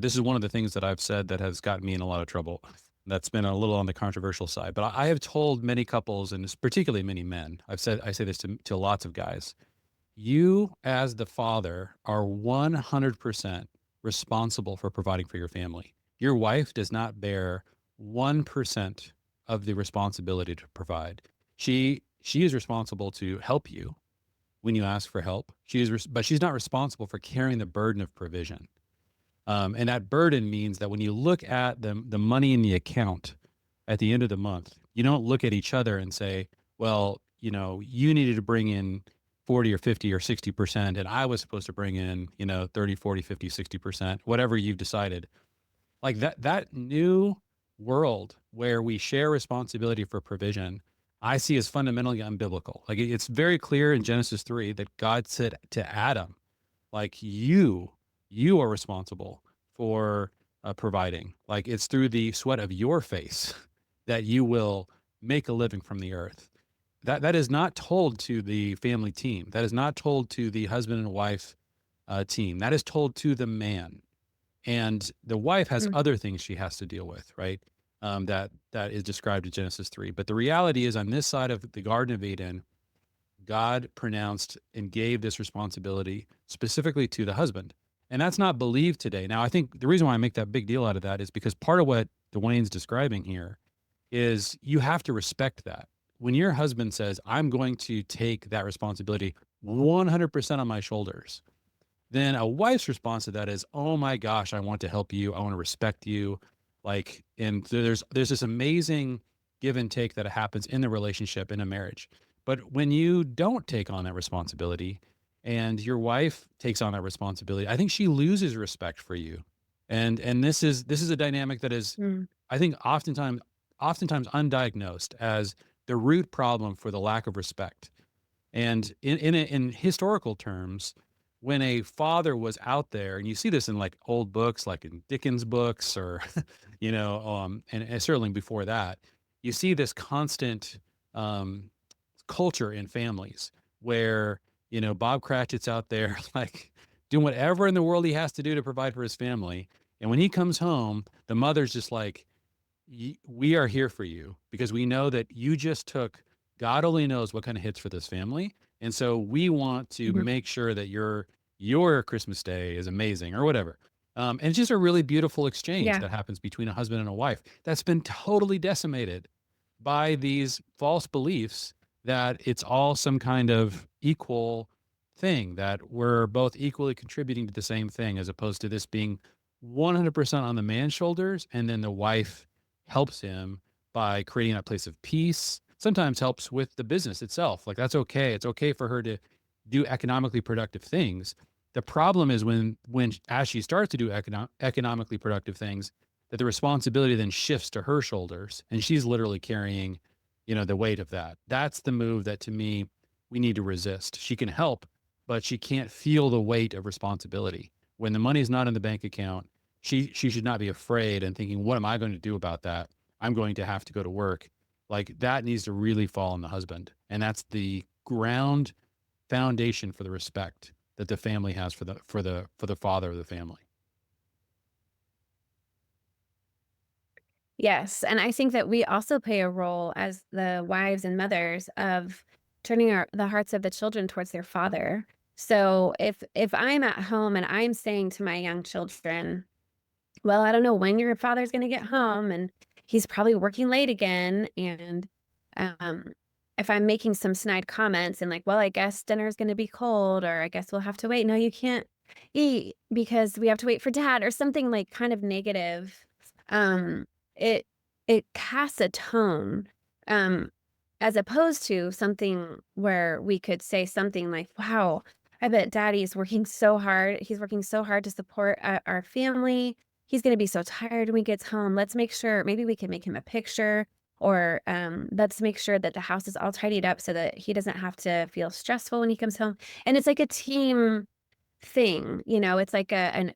This is one of the things that I've said that has gotten me in a lot of trouble. That's been a little on the controversial side, but I have told many couples, and particularly many men, I say this to lots of guys. You, as the father, are 100% responsible for providing for your family. Your wife does not bear 1% of the responsibility to provide. She is responsible to help you when you ask for help. But she's not responsible for carrying the burden of provision. And that burden means that when you look at the money in the account at the end of the month, you don't look at each other and say, well, you needed to bring in 40 or 50 or 60%, and I was supposed to bring in, 30, 40, 50, 60%, whatever you've decided. Like that new world where we share responsibility for provision, I see as fundamentally unbiblical. Like it's very clear in Genesis 3 that God said to Adam, like you are responsible for providing. Like it's through the sweat of your face that you will make a living from the earth. That is not told to the family team. That is not told to the husband and wife team. That is told to the man. And the wife has Mm. other things she has to deal with, right? That is described in Genesis 3. But the reality is, on this side of the Garden of Eden, God pronounced and gave this responsibility specifically to the husband. And that's not believed today. Now, I think the reason why I make that big deal out of that is because part of what Dwayne's describing here is you have to respect that. When your husband says, I'm going to take that responsibility 100% on my shoulders, then a wife's response to that is, oh my gosh, I want to help you. I want to respect you. Like, and there's this amazing give and take that happens in the relationship in a marriage. But when you don't take on that responsibility and your wife takes on that responsibility, I think she loses respect for you. And this is a dynamic that is, Mm. I think, oftentimes undiagnosed as the root problem for the lack of respect. And in historical terms, when a father was out there, and you see this in like old books, like in Dickens books, or and certainly before that, you see this constant um, culture in families where Bob Cratchit's out there like doing whatever in the world he has to do to provide for his family, and when he comes home, the mother's just like, we are here for you because we know that you just took God only knows what kind of hits for this family. And so we want to Mhm. make sure that your Christmas day is amazing or whatever. And it's just a really beautiful exchange Yeah. that happens between a husband and a wife that's been totally decimated by these false beliefs that it's all some kind of equal thing, that we're both equally contributing to the same thing, as opposed to this being 100% on the man's shoulders, and then the wife helps him by creating that place of peace, sometimes helps with the business itself. Like that's okay. It's okay for her to do economically productive things. The problem is when as she starts to do economically productive things, that the responsibility then shifts to her shoulders, and she's literally carrying, the weight of that. That's the move that to me we need to resist. She can help, but she can't feel the weight of responsibility. When the money's not in the bank account, she should not be afraid and thinking, what am I going to do about that? I'm going to have to go to work. Like that needs to really fall on the husband. And that's the ground foundation for the respect that the family has for the father of the family. Yes, and I think that we also play a role as the wives and mothers of turning the hearts of the children towards their father. So if I'm at home and I'm saying to my young children, "Well, I don't know when your father's gonna get home, and he's probably working late again," and, um, if I'm making some snide comments and like, "Well, I guess dinner's gonna be cold," or, "I guess we'll have to wait. No, you can't eat because we have to wait for dad," or something like kind of negative, um, it it casts a tone, um, as opposed to something where we could say something like, "Wow, I bet daddy's working so hard. He's working so hard to support, our family. He's gonna be so tired when he gets home. Let's make sure maybe we can make him a picture or, let's make sure that the house is all tidied up so that he doesn't have to feel stressful when he comes home." And it's like a team thing, it's like a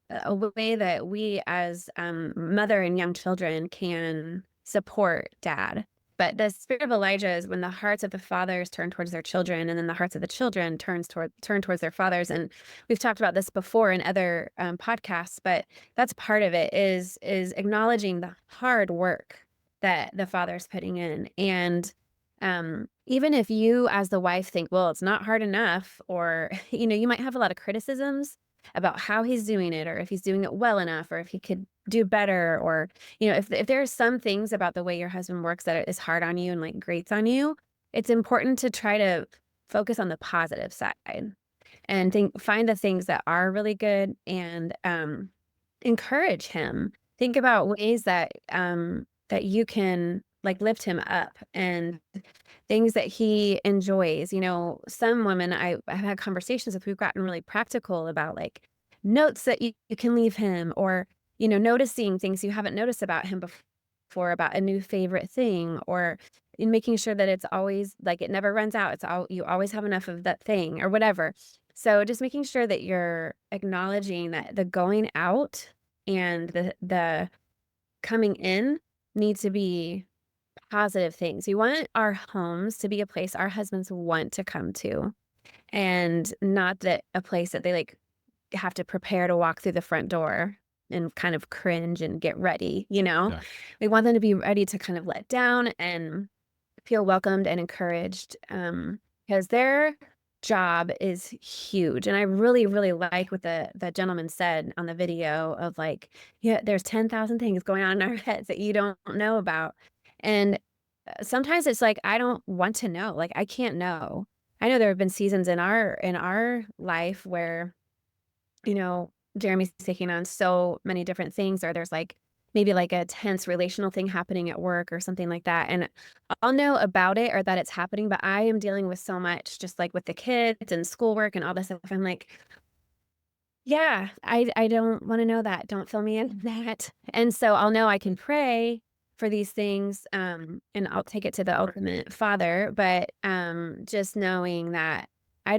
way that we as, mother and young children can support dad. But the spirit of Elijah is when the hearts of the fathers turn towards their children, and then the hearts of the children turn towards their fathers. And we've talked about this before in other podcasts, but that's part of it is acknowledging the hard work that the father's putting in. And even if you as the wife think, well, it's not hard enough, or you might have a lot of criticisms about how he's doing it, or if he's doing it well enough, or if he could do better, or if there are some things about the way your husband works that is hard on you and like grates on you, it's important to try to focus on the positive side and find the things that are really good, and encourage him. Think about ways that you can like lift him up, and things that he enjoys. Some women I've had conversations with, we've gotten really practical about like notes that you can leave him, or noticing things you haven't noticed about him before, about a new favorite thing, or in making sure that it's always like it never runs out. You always have enough of that thing or whatever. So just making sure that you're acknowledging that the going out and the coming in need to be positive things. We want our homes to be a place our husbands want to come to, and not that a place that they like have to prepare to walk through the front door and kind of cringe and get ready. Yeah. We want them to be ready to kind of let down and feel welcomed and encouraged, because their job is huge. And I really, really like what the gentleman said on the video of like, yeah, there's 10,000 things going on in our heads that you don't know about. And sometimes it's like, I don't want to know. Like, I can't know. I know there have been seasons in our life where Jeremy's taking on so many different things, or there's like maybe like a tense relational thing happening at work or something like that. And I'll know about it or that it's happening, but I am dealing with so much just like with the kids and schoolwork and all this stuff. I'm like, yeah, I don't want to know that. Don't fill me in that. And so I'll know I can pray for these things, and I'll take it to the ultimate father, but just knowing that I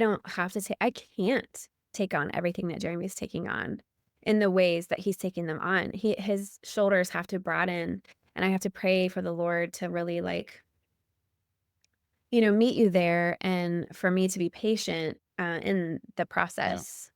can't take on everything that Jeremy's taking on in the ways that he's taking them on. His shoulders have to broaden, and I have to pray for the Lord to really like, meet you there, and for me to be patient in the Yeah. process.